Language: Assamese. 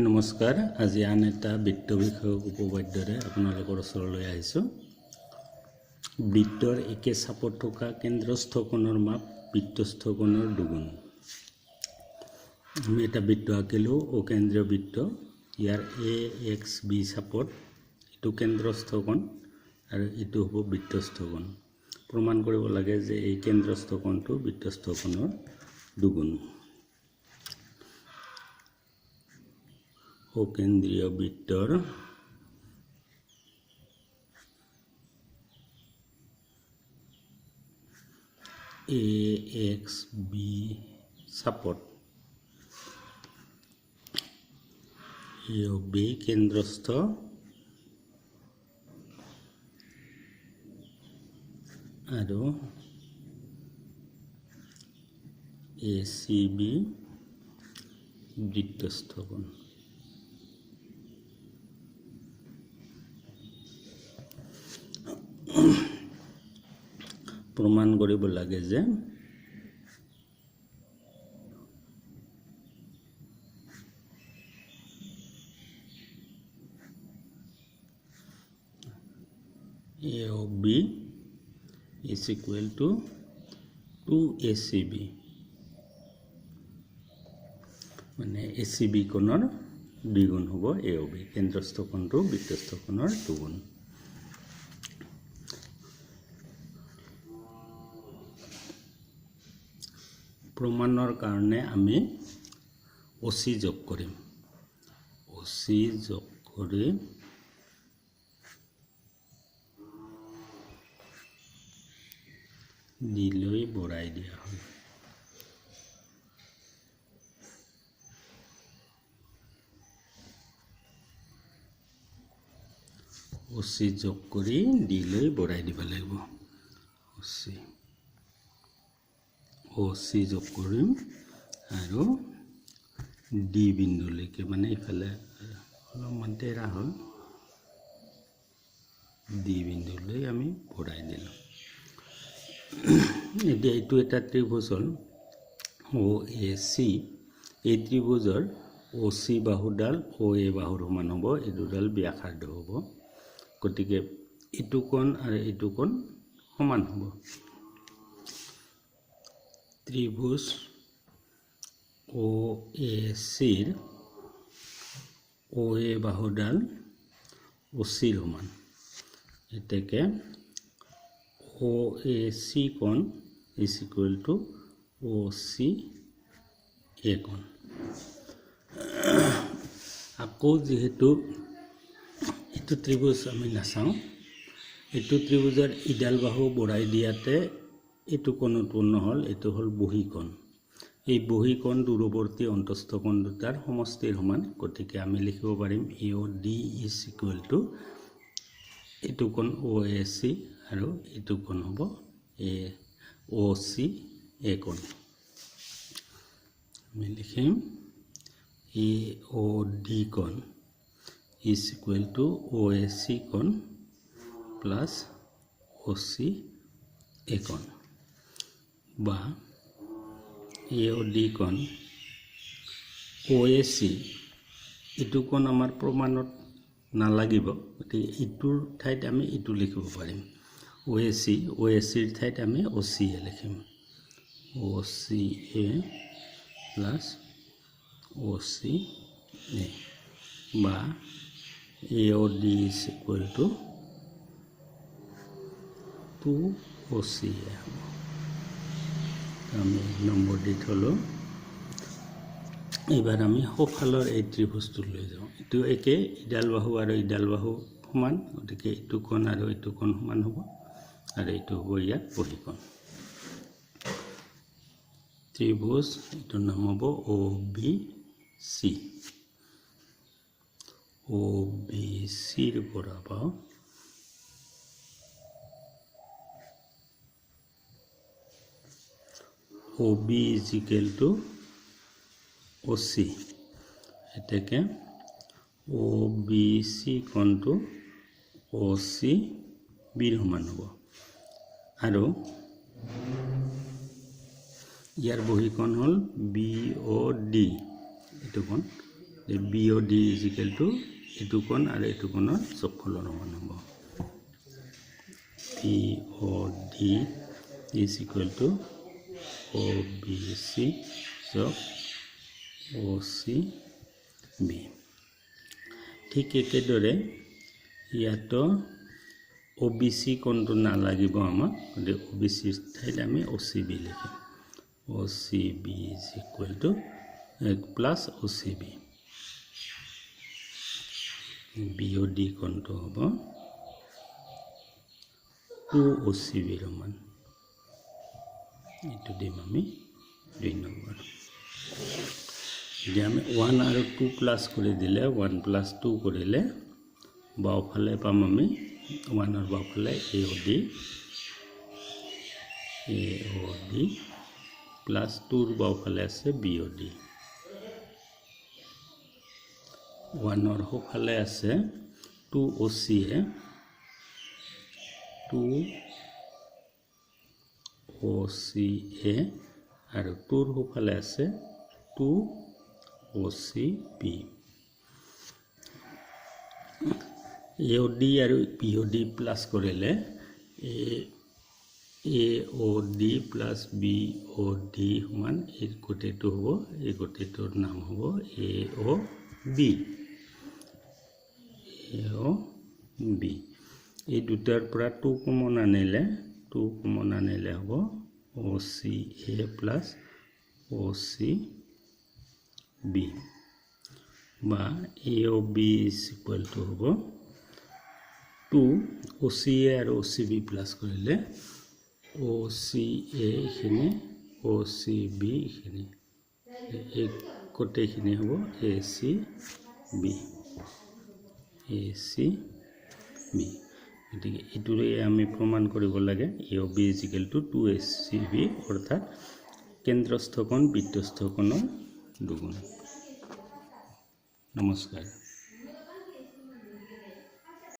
নমস্কাৰ আজি আন এটা বৃত্ত বিষয়ক উপপাদ্যৰে আপোনালোকৰ ওচৰলৈ আহিছোঁ। বৃত্তৰ একে চাপত থকা কেন্দ্ৰস্থ কোণৰ মাপ বৃত্তস্থ কোণৰ দুগুণ। আমি এটা বৃত্ত আঁকিলোঁ, অকেন্দ্ৰীয় বৃত্ত। ইয়াৰ AXB চাপত এইটো কেন্দ্ৰস্থ কোণ আৰু এইটো হ'ব বৃত্তস্থ কোণ। প্ৰমাণ কৰিব লাগে যে এই কেন্দ্ৰস্থ কোণটো বৃত্তস্থ কোণৰ দুগুণ। অকেন্দ্ৰীয় বৃত্তৰ AXB চাপত AB কেন্দ্ৰস্থ আৰু ACB বৃত্তস্থ কোণ। প্ৰমাণ কৰিব লাগে যে AOB is equal to 2ACB, মানে ACB কোণৰ দ্বিগুণ হ'ব AOB। কেন্দ্ৰস্থ কোণটো বৃত্তস্থ কোণৰ দুগুণ। প্ৰমাণৰ কাৰণে আমি OC যোগ কৰিম। OC যোগ কৰি ডিলৈ বঢ়াই দিয়া হয়। OC যোগ কৰি ডিলৈ বঢ়াই দিব লাগিব। OC যোগ কৰিম আৰু ডি বিন্দুলৈকে, মানে ইফালে অলপমান তেৰা হ'ল, ডি বিন্দুলৈ আমি বঢ়াই দিলোঁ। এতিয়া এইটো এটা ত্ৰিভুজ হ'ল OAC। এই ত্ৰিভুজৰ OC বাহুডাল OA বাহুৰ সমান হ'ব, এই দুডাল ব্যাসাৰ্ধ হ'ব। গতিকে এইটো কোণ আৰু এইটো কোণ সমান হ'ব। ত্ৰিভুজ OACৰ OA বাহুডাল OCৰ সমান। এতেকে OAC কোণ is equal to OCA কোণ। আকৌ যিহেতু এইটো ত্ৰিভুজ আমি নাচাওঁ, এইটো ত্ৰিভুজৰ ইডাল বাহু বঢ়াই দিয়াতে এইটো কোণ উৎপন্ন হ'ল, এইটো হ'ল বহীকোণ। এই বহীকোণ দূৰৱৰ্তী অন্তস্থ কোণ দুটাৰ সমষ্টিৰ সমান। গতিকে আমি লিখিব পাৰিম AOD is equal to এইটো কোণ OAC আৰু এইটো কোণ হ'ব OCA কোণ। আমি লিখিম AOD কোণ is equal to OAC কোণ প্লাছ OCA কোণ, বা AOD কোণ OAC। এইটো কোণ আমাৰ প্ৰমাণত নালাগিব, গতিকে এইটোৰ ঠাইত আমি এইটো লিখিব পাৰিম OACৰ ঠাইত আমি OCA লিখিম। OCA প্লাছ OCA, বা AOD is equal to 2OCA হ'ব। আমি নম্বৰ দি থলোঁ। এইবাৰ আমি সোঁফালৰ এই ত্ৰিভুজটো লৈ যাওঁ। এইটো একে, ইডাল বাহু আৰু ইডাল বাহু সমান, গতিকে এইটো কোণ আৰু এইটো কোণ সমান হ'ব, আৰু এইটো হ'ব ইয়াত বহীকোণ। ত্ৰিভুজ এইটোৰ নাম হ'ব OBC। OBCৰ পৰা পাওঁ OB is equal to OC। এতেকে OBC কোণটো OCBৰ সমান হ'ব, আৰু ইয়াৰ বহীকোণ হ'ল BOD, এইটো কোণ BOD ইজ ইকুৱেল টু এইটো কোণ আৰু এইটো কোণৰ যোগফলৰ সমান হ'ব BOD is equal to OBC যোগ OCB ঠিক একেদৰে ইয়াতো OBC কোণটো নালাগিব আমাক গতিকে OBC ঠাইত আমি OCB লিখিম OCB is equal to plus OCB BOD কোণটো হ'ব 2OCB ৰ মান এইটো দিম আমি 2 নম্বৰ এতিয়া আমি 1 আৰু 2 প্লাছ কৰি দিলে 1 প্লাছ 2 কৰিলে বাওঁফালে পাম আমি 1 ৰ বাওঁফালে AOD প্লাছ 2 ৰ বাওঁফালে আছে BOD 1 ৰ সোঁফালে আছে 2OC 2OCA আৰু 2 ৰ সোঁফালে আছে 2OCB AOD আৰু BOD প্লাছ কৰিলে AOD প্লাছ BOD সমান এই গোটেইটো হ'ব এই গোটেইটোৰ নাম হ'ব AOB এই দুটাৰ পৰা 2 কমন আনিলে হ'ব OCA প্লাছ OCB বা AOB ইজ ইকুৱেল টু হ'ব 2 OCA আৰু OCB প্লাছ কৰিলে OCA এইখিনি OCB এইখিনি এই গোটেইখিনি হ'ব ACB গতিকে এইটোৰে আমি প্ৰমাণ কৰিব লাগে AOB is equal to 2ACB অৰ্থাৎ কেন্দ্ৰস্থ কোণ বৃত্তস্থ কোণৰ দুগুণ নমস্কাৰ